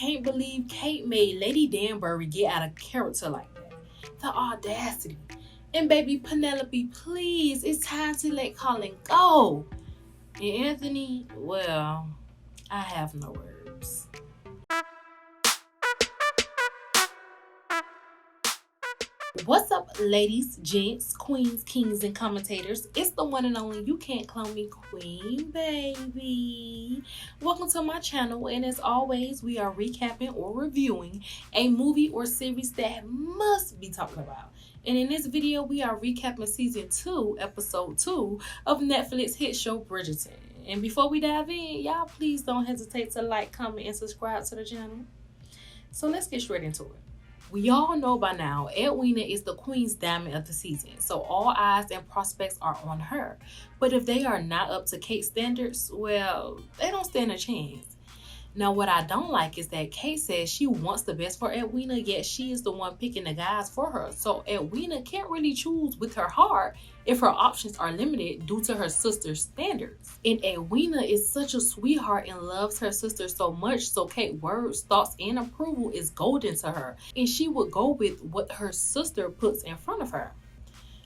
can't believe Kate made Lady Danbury get out of character like that. The audacity. And baby Penelope, please, it's time to let Colin go. And Anthony, well, I have no words. What's up, ladies, gents, queens, kings, and commentators? It's the one and only You Can't Clone Me Queen, baby. Welcome to my channel, and as always, we are recapping or reviewing a movie or series that must be talked about. And in this video, we are recapping season 2, episode 2 of Netflix hit show Bridgerton. And before we dive in, y'all please don't hesitate to like, comment, and subscribe to the channel. So let's get straight into it. We all know by now, Edwina is the queen's diamond of the season, so all eyes and prospects are on her. But if they are not up to Kate's standards, well, they don't stand a chance. Now, what I don't like is that Kate says she wants the best for Edwina, yet she is the one picking the guys for her. So Edwina can't really choose with her heart if her options are limited due to her sister's standards. And Edwina is such a sweetheart and loves her sister so much, so Kate's words, thoughts, and approval is golden to her. And she would go with what her sister puts in front of her.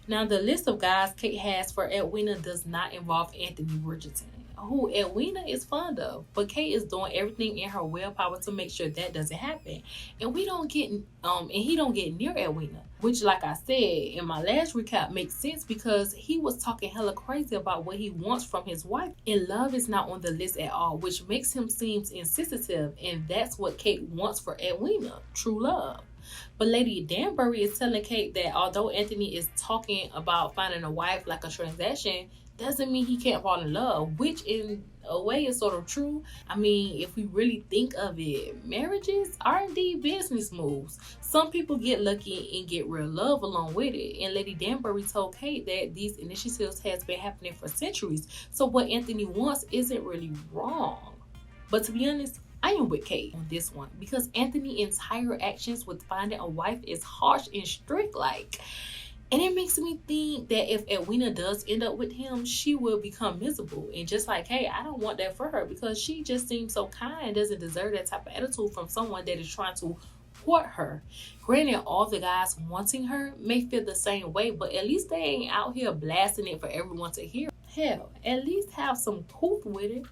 Now, the list of guys Kate has for Edwina does not involve Anthony Bridgerton, who Edwina is fond of, but Kate is doing everything in her willpower to make sure that doesn't happen. And he don't get near Edwina, which, like I said in my last recap, makes sense because he was talking hella crazy about what he wants from his wife, and love is not on the list at all, which makes him seem insensitive, and that's what Kate wants for Edwina, true love. But Lady Danbury is telling Kate that although Anthony is talking about finding a wife like a transaction, doesn't mean he can't fall in love, which in a way is sort of true. I mean, if we really think of it, marriages are indeed business moves. Some people get lucky and get real love along with it. And Lady Danbury told Kate that these initiatives has been happening for centuries. So what Anthony wants isn't really wrong. But to be honest, I am with Kate on this one because Anthony's entire actions with finding a wife is harsh and strict like. And it makes me think that if Edwina does end up with him, she will become miserable. And just like, hey, I don't want that for her because she just seems so kind and doesn't deserve that type of attitude from someone that is trying to court her. Granted, all the guys wanting her may feel the same way, but at least they ain't out here blasting it for everyone to hear. Hell, at least have some proof with it.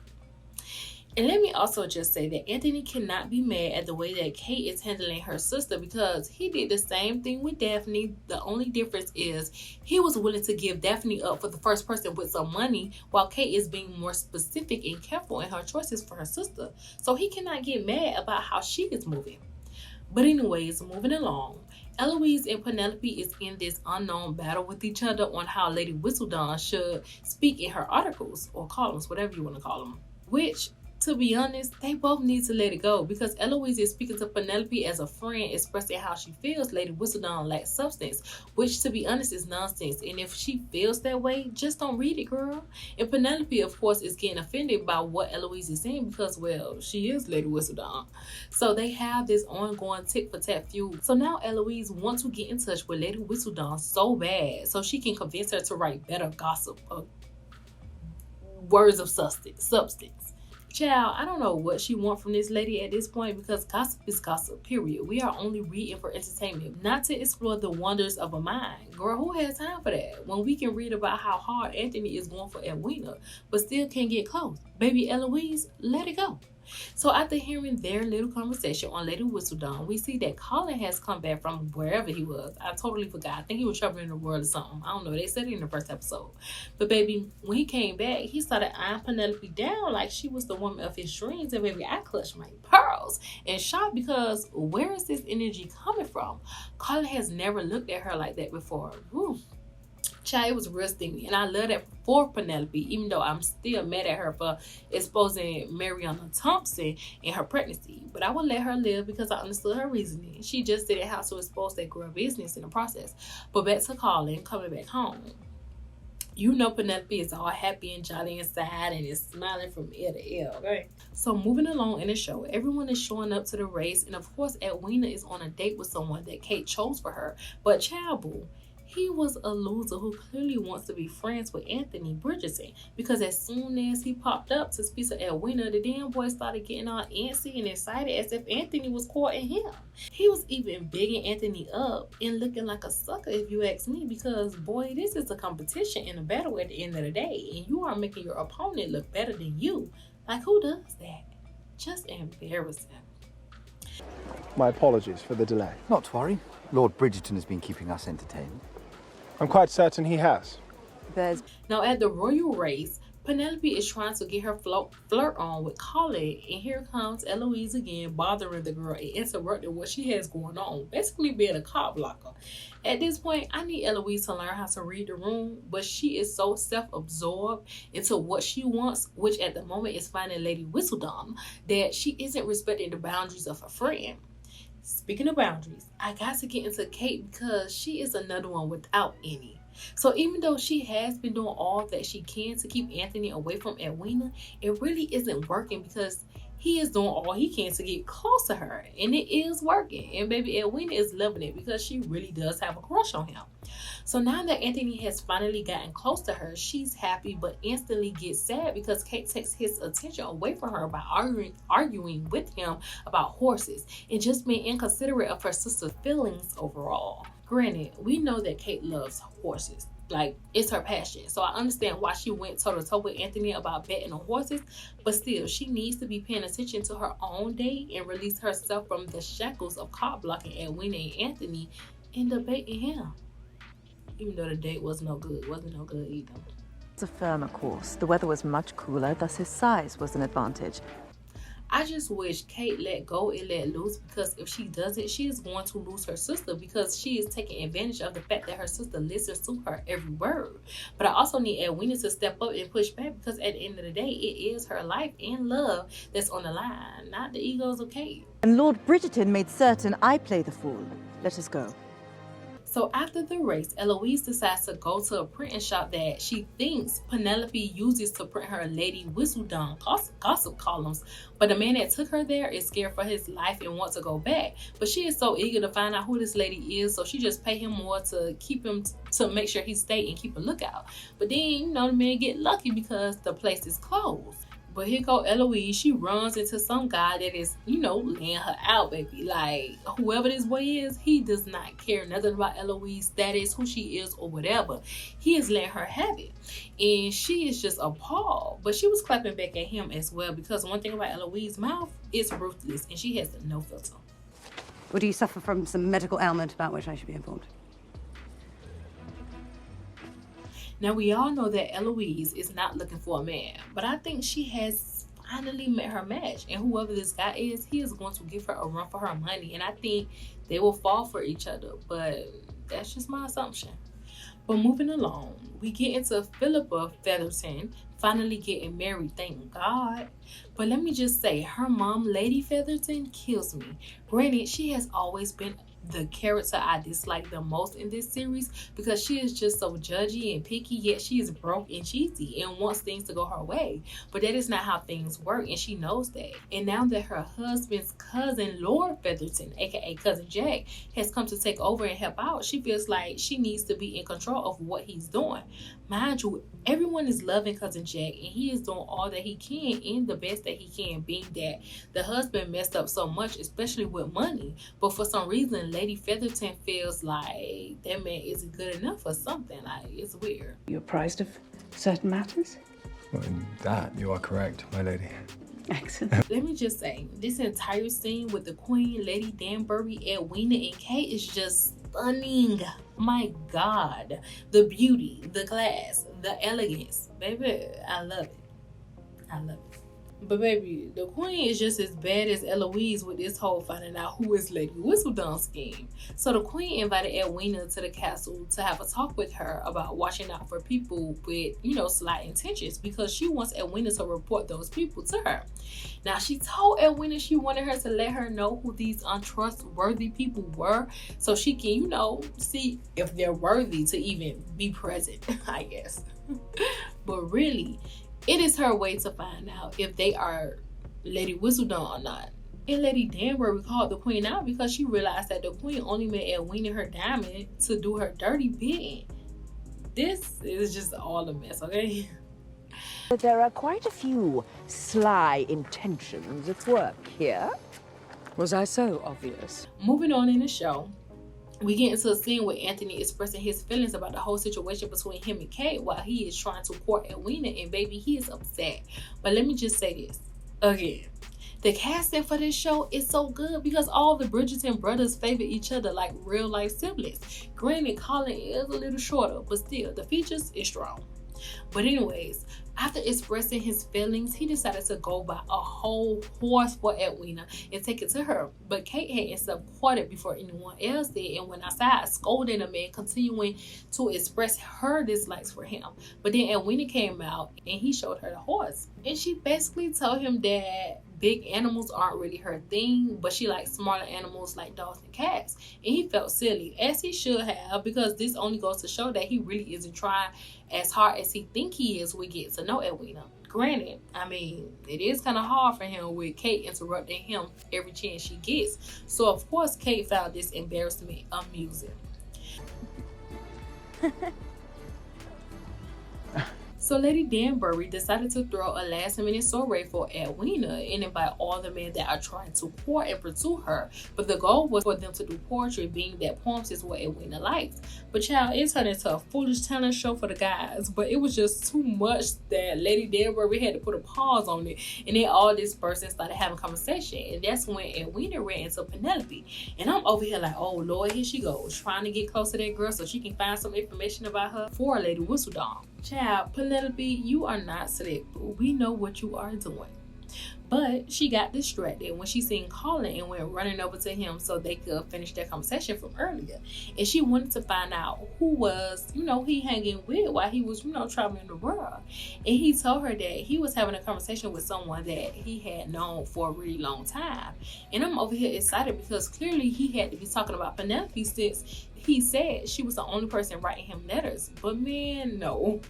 And let me also just say that Anthony cannot be mad at the way that Kate is handling her sister because he did the same thing with Daphne. The only difference is he was willing to give Daphne up for the first person with some money, while Kate is being more specific and careful in her choices for her sister. So he cannot get mad about how she is moving. But anyways, moving along, Eloise and Penelope is in this unknown battle with each other on how Lady Whistledown should speak in her articles or columns, whatever you want to call them, which, to be honest, they both need to let it go because Eloise is speaking to Penelope as a friend, expressing how she feels Lady Whistledown lacks substance, which, to be honest, is nonsense. And if she feels that way, just don't read it, girl. And Penelope, of course, is getting offended by what Eloise is saying because, well, she is Lady Whistledown. So they have this ongoing tit-for-tat feud. So now Eloise wants to get in touch with Lady Whistledown so bad so she can convince her to write better gossip, words of substance. Child, I don't know what she wants from this lady at this point because gossip is gossip, period. We are only reading for entertainment, not to explore the wonders of a mind. Girl, who has time for that? When we can read about how hard Anthony is going for Edwina, but still can't get close. Baby Eloise, let it go. So after hearing their little conversation on Lady Whistledown, we see that Colin has come back from wherever he was. I totally forgot. I think he was traveling the world or something. I don't know. They said it in the first episode. But baby, when he came back, he started eyeing Penelope down like she was the woman of his dreams. And baby, I clutched my pearls and shocked because where is this energy coming from? Colin has never looked at her like that before. Whew. Child, it was real steamy, and I love that for Penelope, even though I'm still mad at her for exposing Mariana Thompson in her pregnancy. But I would let her live because I understood her reasoning. She just didn't have to expose that girl business in the process. But back to Colin coming back home. You know Penelope is all happy and jolly inside and is smiling from ear to ear, okay? So moving along in the show, everyone is showing up to the race, and of course Edwina is on a date with someone that Kate chose for her. But child boo, He was a loser who clearly wants to be friends with Anthony Bridgerton, because as soon as he popped up to speak to Edwina, the damn boy started getting all antsy and excited as if Anthony was courting him. He was even bigging Anthony up and looking like a sucker, if you ask me, because boy, this is a competition and a battle at the end of the day, and you are making your opponent look better than you. Like, who does that? Just embarrassing. My apologies for the delay. Not to worry. Lord Bridgerton has been keeping us entertained. I'm quite certain he has. Now at the royal race, Penelope is trying to get her flirt on with Colin, and here comes Eloise again, bothering the girl and interrupting what she has going on, basically being a cop blocker. At this point, I need Eloise to learn how to read the room, but she is so self-absorbed into what she wants, which at the moment is finding Lady Whistledown, that she isn't respecting the boundaries of her friend. Speaking of boundaries, I got to get into Kate because she is another one without any. So even though she has been doing all that she can to keep Anthony away from Edwina, it really isn't working because he is doing all he can to get close to her, and it is working. And baby Edwina is loving it because she really does have a crush on him. So now that Anthony has finally gotten close to her, she's happy but instantly gets sad because Kate takes his attention away from her by arguing with him about horses and just being inconsiderate of her sister's feelings overall. Granted, we know that Kate loves horses. Like, it's her passion. So I understand why she went toe-to-toe with Anthony about betting on horses. But still, she needs to be paying attention to her own date and release herself from the shackles of cop blocking Edwina and Anthony and debating him. Even though the date wasn't no good either. It's a firmer course. The weather was much cooler, thus his size was an advantage. I just wish Kate let go and let loose, because if she doesn't, she is going to lose her sister because she is taking advantage of the fact that her sister listens to her every word. But I also need Edwina to step up and push back, because at the end of the day, it is her life and love that's on the line, not the egos of Kate. And Lord Bridgerton made certain I play the fool. Let us go. So after the race, Eloise decides to go to a printing shop that she thinks Penelope uses to print her Lady Whistledown gossip columns. But the man that took her there is scared for his life and wants to go back. But she is so eager to find out who this lady is, so she just pay him more to keep him, to make sure he stay and keep a lookout. But then, you know, the man get lucky because the place is closed. But here go Eloise, she runs into some guy that is, you know, laying her out, baby. Like, whoever this boy is, he does not care nothing about Eloise's status, who she is, or whatever. He is letting her have it. And she is just appalled. But she was clapping back at him as well, because one thing about Eloise's mouth is ruthless, and she has no filter. Or do you suffer from some medical ailment about which I should be informed? Now, we all know that Eloise is not looking for a man, but I think she has finally met her match. And whoever this guy is, he is going to give her a run for her money. And I think they will fall for each other, but that's just my assumption. But moving along, we get into Philippa Featherton finally getting married, thank God. But let me just say, her mom, Lady Featherton, kills me. Granted, she has always been the character I dislike the most in this series, because she is just so judgy and picky, yet she is broke and cheesy and wants things to go her way. But that is not how things work, and she knows that. And now that her husband's cousin, Lord Featherton, aka Cousin Jack, has come to take over and help out, she feels like she needs to be in control of what he's doing. Mind you, everyone is loving Cousin Jack, and he is doing all that he can and the best that he can, being that the husband messed up so much, especially with money. But for some reason, Lady Featherton feels like that man isn't good enough or something. Like, it's weird. You're apprised of certain matters? Well, in that, you are correct, my lady. Excellent. Let me just say, this entire scene with the Queen, Lady Danbury, Edwina, and Kate is just stunning. My God. The beauty, the class, the elegance. Baby, I love it. I love it. But baby, the Queen is just as bad as Eloise with this whole finding out who is Lady Whistledown scheme. So the Queen invited Edwina to the castle to have a talk with her about watching out for people with, you know, slight intentions, because she wants Edwina to report those people to her. Now, she told Edwina she wanted her to let her know who these untrustworthy people were, so she can, you know, see if they're worthy to even be present, I guess. But really, it is her way to find out if they are Lady Whistledown or not. And Lady Danbury called the queen out because she realized that the queen only made Edwina her diamond to do her dirty bidding. This is just all a mess, okay? But there are quite a few sly intentions at work here. Was I so obvious? Moving on in the show, we get into a scene where Anthony expressing his feelings about the whole situation between him and Kate while he is trying to court Edwina, and baby, he is upset. But let me just say this again. The casting for this show is so good because all the Bridgerton brothers favor each other like real life siblings. Granted, Colin is a little shorter, but still, the features is strong. But anyways, after expressing his feelings, he decided to go buy a whole horse for Edwina and take it to her. But Kate had supported before anyone else did and went outside scolding the man, continuing to express her dislikes for him. But then Edwina came out and he showed her the horse. And she basically told him that big animals aren't really her thing, but she likes smaller animals like dogs and cats. And he felt silly, as he should have, because this only goes to show that he really isn't trying as hard as he think he is with getting to know Edwina. Granted, I mean, it is kind of hard for him with Kate interrupting him every chance she gets. So of course Kate found this embarrassment amusing. So Lady Danbury decided to throw a last-minute soiree for Edwina and invite all the men that are trying to court and pursue her. But the goal was for them to do poetry, being that poems is what Edwina likes. But child, it turned into a foolish talent show for the guys. But it was just too much that Lady Danbury had to put a pause on it. And then all dispersed and started having conversation. And that's when Edwina ran into Penelope. And I'm over here like, oh Lord, here she goes, trying to get close to that girl so she can find some information about her for Lady Whistledown. Child, Penelope, you are not slick. We know what you are doing. But she got distracted when she seen Colin and went running over to him so they could finish their conversation from earlier. And she wanted to find out who was, he hanging with while he was, traveling the world. And he told her that he was having a conversation with someone that he had known for a really long time. And I'm over here excited because clearly he had to be talking about Penelope since he said she was the only person writing him letters. But man, no.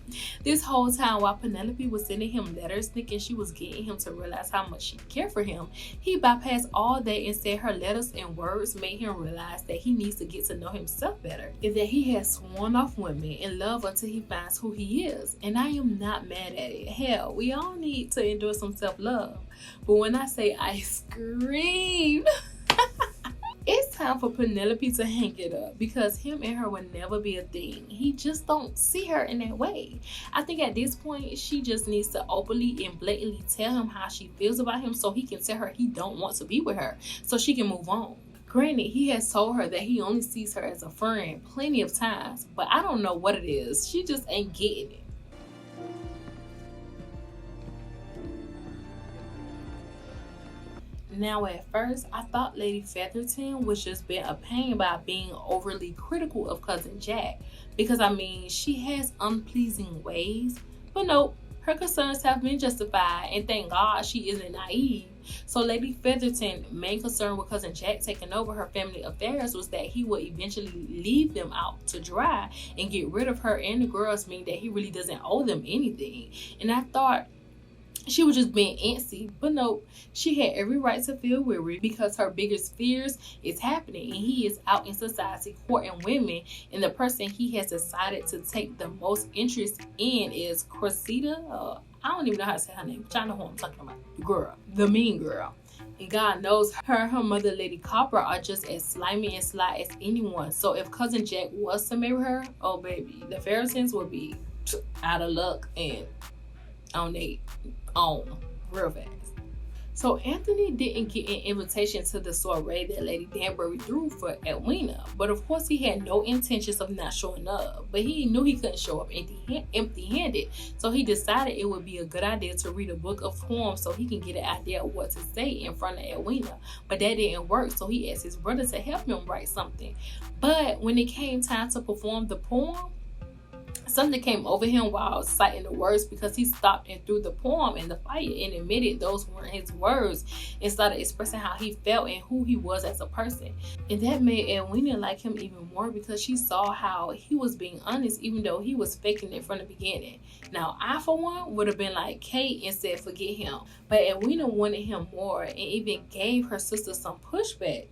This whole time while Penelope was sending him letters thinking she was getting him to realize how much she cared for him, he bypassed all that and said her letters and words made him realize that he needs to get to know himself better and that he has sworn off women in love until he finds who he is. And I am not mad at it. Hell, we all need to endure some self-love. But when I say I scream, it's time for Penelope to hang it up because him and her would never be a thing. He just don't see her in that way. I think at this point, she just needs to openly and blatantly tell him how she feels about him so he can tell her he don't want to be with her so she can move on. Granted, he has told her that he only sees her as a friend plenty of times, but I don't know what it is. She just ain't getting it. Now at first, I thought Lady Featherton was just being a pain by being overly critical of Cousin Jack. Because I mean, she has unpleasing ways. But nope, her concerns have been justified and thank God she isn't naive. So Lady Featherton's main concern with Cousin Jack taking over her family affairs was that he would eventually leave them out to dry and get rid of her and the girls, meaning that he really doesn't owe them anything. And I thought she was just being antsy, but nope, she had every right to feel weary because her biggest fears is happening and he is out in society courting women, and the person he has decided to take the most interest in is Cressida. I don't even know how to say her name, but y'all know who I'm talking about. The girl, the mean girl. And God knows her and her mother, Lady Copper, are just as slimy and sly as anyone. So if Cousin Jack was to marry her, oh baby, the Feathertons would be out of luck and on their own real fast. So Anthony didn't get an invitation to the soiree that Lady Danbury threw for Edwina, but of course he had no intentions of not showing up. But he knew he couldn't show up empty-handed, so he decided it would be a good idea to read a book of poems so he can get an idea of what to say in front of Edwina. But that didn't work, so he asked his brother to help him write something. But when it came time to perform the poem, Something came over him while citing the words because he stopped and threw the poem in the fire and admitted those weren't his words and started expressing how he felt and who he was as a person. And that made Edwina like him even more because she saw how he was being honest even though he was faking it from the beginning. Now, I for one would have been like Kate and said forget him. But Edwina wanted him more and even gave her sister some pushback.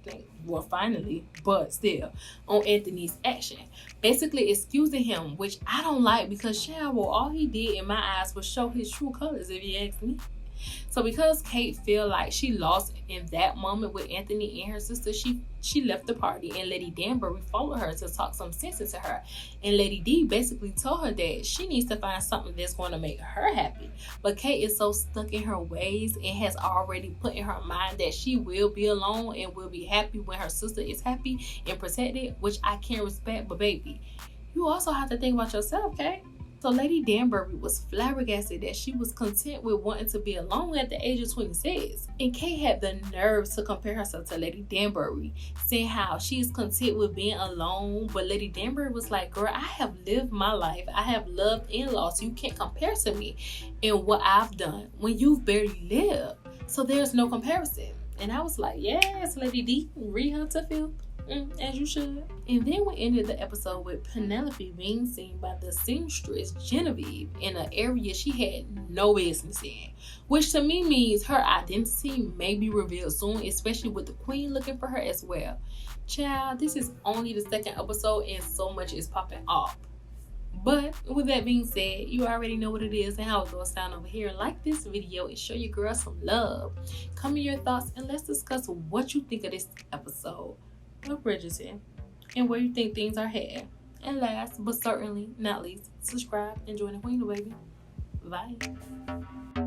Well, finally, but still, on Anthony's action. Basically excusing him, which I don't like because all he did in my eyes was show his true colors, if you ask me. So because Kate feel like she lost in that moment with Anthony and her sister, she left the party and Lady Danbury followed her to talk some sense into her. And Lady D basically told her that she needs to find something that's going to make her happy. But Kate is so stuck in her ways and has already put in her mind that she will be alone and will be happy when her sister is happy and protected, which I can respect. But baby, you also have to think about yourself, Kate. So Lady Danbury was flabbergasted that she was content with wanting to be alone at the age of 26. And Kate had the nerve to compare herself to Lady Danbury, saying how she is content with being alone. But Lady Danbury was like, girl, I have lived my life. I have loved and lost. You can't compare to me in what I've done when you've barely lived. So there's no comparison. And I was like, yes, Lady D, read her to filth. As you should. And then we ended the episode with Penelope being seen by the seamstress Genevieve in an area she had no business in, which to me means her identity may be revealed soon, especially with the queen looking for her as well. Child, this is only the second episode and so much is popping off. But with that being said, you already know what it is and how it goes down over here. Like this video and show your girl some love. Comment your thoughts and let's discuss what you think of this episode of Bridgerton and where you think things are headed. And last but certainly not least, subscribe and join the queen, baby. Bye.